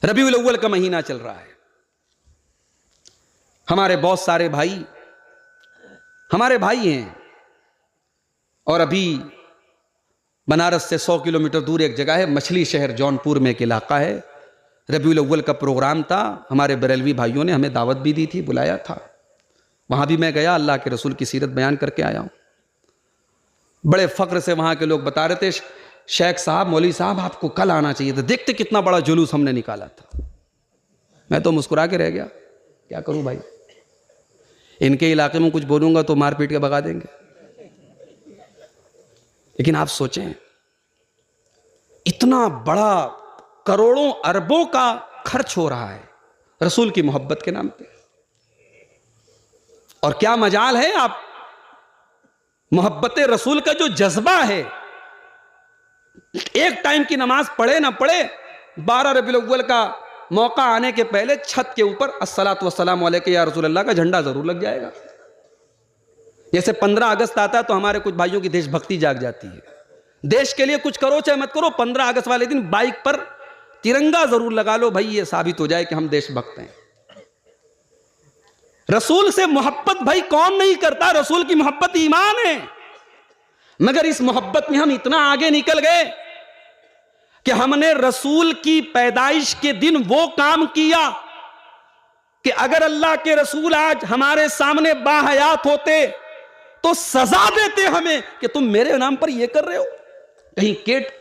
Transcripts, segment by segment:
रबीउल अव्वल का महीना चल रहा है। हमारे बहुत सारे भाई हमारे भाई हैं, और अभी बनारस से 100 किलोमीटर दूर एक जगह है, मछली शहर जौनपुर में एक इलाका है। रबीउल अव्वल का प्रोग्राम था, हमारे बरेलवी भाइयों ने हमें दावत भी दी थी, बुलाया था। वहां भी मैं गया, अल्लाह के रसूल की सीरत बयान करके आया हूं। बड़े फख्र से वहां के लोग बता रहे थे, शेख साहब, मौलवी साहब, आपको कल आना चाहिए था, देखते कितना बड़ा जुलूस हमने निकाला था। मैं तो मुस्कुरा के रह गया, क्या करूं भाई, इनके इलाके में कुछ बोलूंगा तो मार पीट के भगा देंगे। लेकिन आप सोचें, इतना बड़ा करोड़ों अरबों का खर्च हो रहा है रसूल की मोहब्बत के नाम पे, और क्या मजाल है, आप मोहब्बत रसूल का जो जज्बा है, एक टाइम की नमाज पढ़े ना पढ़े, 12 रबीउल अव्वल का मौका आने के पहले छत के ऊपर अस्सलातु वस्सलामु अलैका या रसूल अल्लाह का झंडा जरूर लग जाएगा। जैसे 15 अगस्त आता है तो हमारे कुछ भाइयों की देशभक्ति जाग जाती है, देश के लिए कुछ करो चाहे मत करो, 15 अगस्त वाले दिन बाइक पर तिरंगा जरूर लगा लो भाई, ये साबित हो जाए कि हम देशभक्त हैं। रसूल से मोहब्बत भाई कौन नहीं करता, रसूल की मोहब्बत ईमान है। मगर इस मोहब्बत में हम इतना आगे निकल गए कि हमने रसूल की पैदाइश के दिन वो काम किया कि अगर अल्लाह के रसूल आज हमारे सामने बाहयात होते तो सजा देते हमें कि तुम मेरे नाम पर ये कर रहे हो। कहीं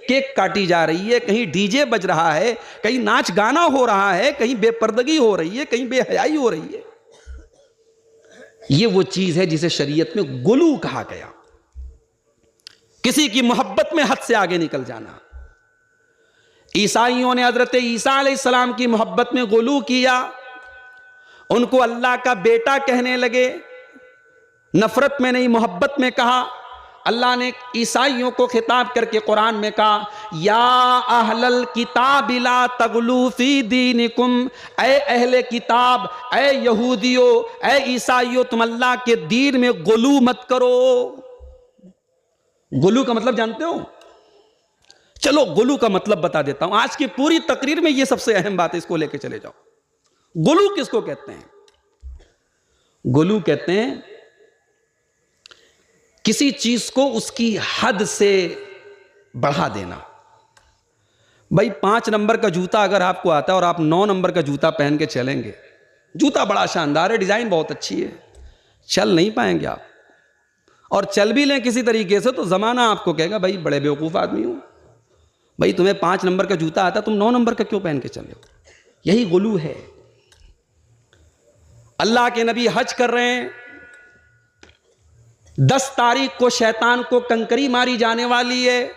केक काटी जा रही है, कहीं डीजे बज रहा है, कहीं नाच गाना हो रहा है, कहीं बेपर्दगी हो रही है, कहीं बेहयाई हो रही है। ये वो चीज है जिसे शरीयत में गुलू कहा गया, किसी की मोहब्बत में हद से आगे निकल जाना। ईसाइयों ने हजरत ईसा अलैहिस्सलाम की मोहब्बत में गुलू किया, उनको अल्लाह का बेटा कहने लगे, नफरत में नहीं मोहब्बत में कहा। अल्लाह ने ईसाइयों को खिताब करके कुरान में कहा, या अहलल किताब ला तगलू फी दीनिकुम, ऐ अहले किताब, ऐ यहूदियों, ऐ ईसाइयों, तुम अल्लाह के दीन में गुलू मत करो। गुलू का मतलब जानते हो? चलो गुलू का मतलब बता देता हूं, आज की पूरी तकरीर में यह सबसे अहम बात है, इसको लेके चले जाओ। गुलू किसको कहते हैं? गुलू कहते हैं किसी चीज को उसकी हद से बढ़ा देना। भाई 5 नंबर का जूता अगर आपको आता है और आप 9 नंबर का जूता पहन के चलेंगे, जूता बड़ा शानदार है, डिजाइन बहुत अच्छी है, चल नहीं पाएंगे आप। और चल भी लें किसी तरीके से तो जमाना आपको कहेगा भाई बड़े बेवकूफ आदमी हो, भाई तुम्हें 5 नंबर का जूता आता, तुम 9 नंबर का क्यों पहन के चले हो। यही गुलू है। अल्लाह के नबी हज कर रहे हैं, 10 तारीख को शैतान को कंकरी मारी जाने वाली है।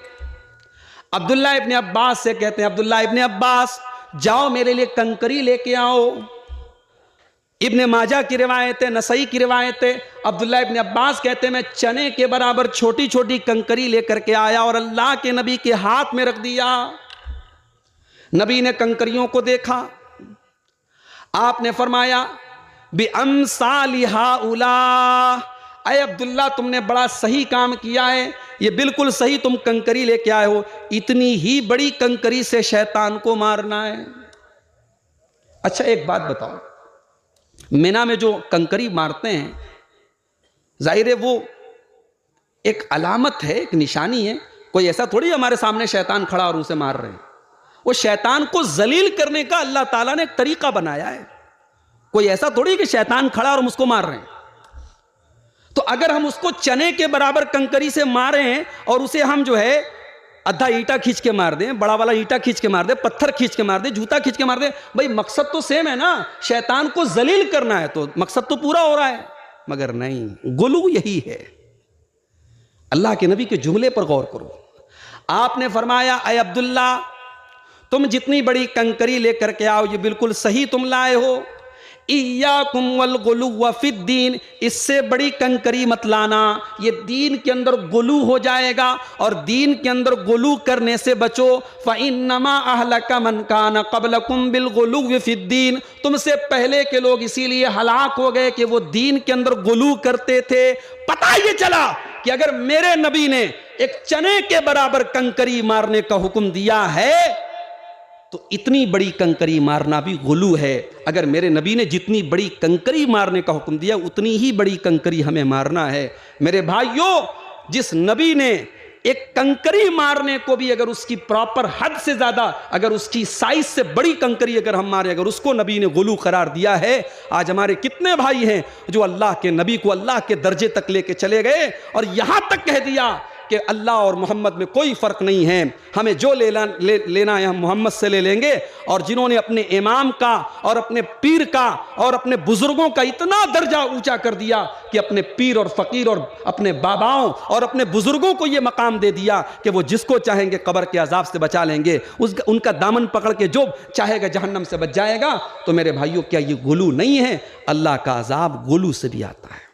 अब्दुल्ला इब्ने अब्बास से कहते हैं, अब्दुल्ला इब्ने अब्बास जाओ मेरे लिए कंकरी लेके आओ। इब्ने माजा की रिवायत है, नसई की रिवायत है, अब्दुल्ला इब्ने अब्बास कहते हैं मैं चने के बराबर छोटी छोटी कंकरी लेकर के आया और अल्लाह के नबी के हाथ में रख दिया। नबी ने कंकरियों को देखा, आपने फरमाया बिअमसालिहा उला, अय अब्दुल्ला तुमने बड़ा सही काम किया है, ये बिल्कुल सही तुम कंकरी लेके आए हो, इतनी ही बड़ी कंकरी से शैतान को मारना है। अच्छा एक बात बताओ, मिना में जो कंकरी मारते हैं, जाहिर है वो एक अलामत है, एक निशानी है, कोई ऐसा थोड़ी हमारे सामने शैतान खड़ा और उसे मार रहे हैं। वो शैतान को जलील करने का अल्लाह ताला ने एक तरीका बनाया है, कोई ऐसा थोड़ी कि शैतान खड़ा और हम उसको मार रहे हैं। तो अगर हम उसको चने के बराबर कंकरी से मारे हैं और उसे हम जो है आधा ईंटा खींच के मार दें, बड़ा वाला ईंटा खींच के मार दे, पत्थर खींच के मार दे, जूता खींच के मार दे, भाई मकसद तो सेम है ना, शैतान को जलील करना है, तो मकसद तो पूरा हो रहा है। मगर नहीं, गुलू यही है। अल्लाह के नबी के जुमले पर गौर करो, आपने फरमाया अय अब्दुल्ला तुम जितनी बड़ी कंकरी लेकर के आओ ये बिल्कुल सही तुम लाए हो, इय्याकुम वल गुलू फिद्दीन, इससे बड़ी कंकरी मत लाना, ये दीन के अंदर गुलू हो जाएगा और दीन के अंदर गुलू करने से बचो। फ़इन्नमा अहलका मन कान क़ब्लकुम बिल गुलू फिद्दीन, तुमसे पहले के लोग इसीलिए हलाक हो गए कि वो दीन के अंदर गुलू करते थे। पता ये चला कि अगर मेरे नबी ने एक चने के बराबर कंकरी मारने का हुक्म दिया है तो इतनी बड़ी कंकरी मारना भी गुलू है। अगर मेरे नबी ने जितनी बड़ी कंकरी मारने का हुक्म दिया उतनी ही बड़ी कंकरी हमें मारना है। मेरे भाइयों, जिस नबी ने एक कंकरी मारने को भी अगर उसकी प्रॉपर हद से ज्यादा, अगर उसकी साइज से बड़ी कंकरी अगर हम मारे, अगर उसको नबी ने गुलू करार दिया है, आज हमारे कितने भाई हैं जो अल्लाह के नबी को अल्लाह के दर्जे तक लेके चले गए और यहां तक कह दिया कि अल्लाह और मोहम्मद में कोई फ़र्क नहीं है, हमें जो लेना है हम मोहम्मद से ले लेंगे। और जिन्होंने अपने इमाम का और अपने पीर का और अपने बुज़ुर्गों का इतना दर्जा ऊंचा कर दिया कि अपने पीर और फ़कीर और अपने बाबाओं और अपने बुज़ुर्गों को यह मकाम दे दिया कि वो जिसको चाहेंगे कब्र के अजाब से बचा लेंगे, उनका दामन पकड़ के जो चाहेगा जहन्नम से बच जाएगा। तो मेरे भाइयों, क्या ये गुलू नहीं है? अल्लाह का अजाब गुलू से भी आता है।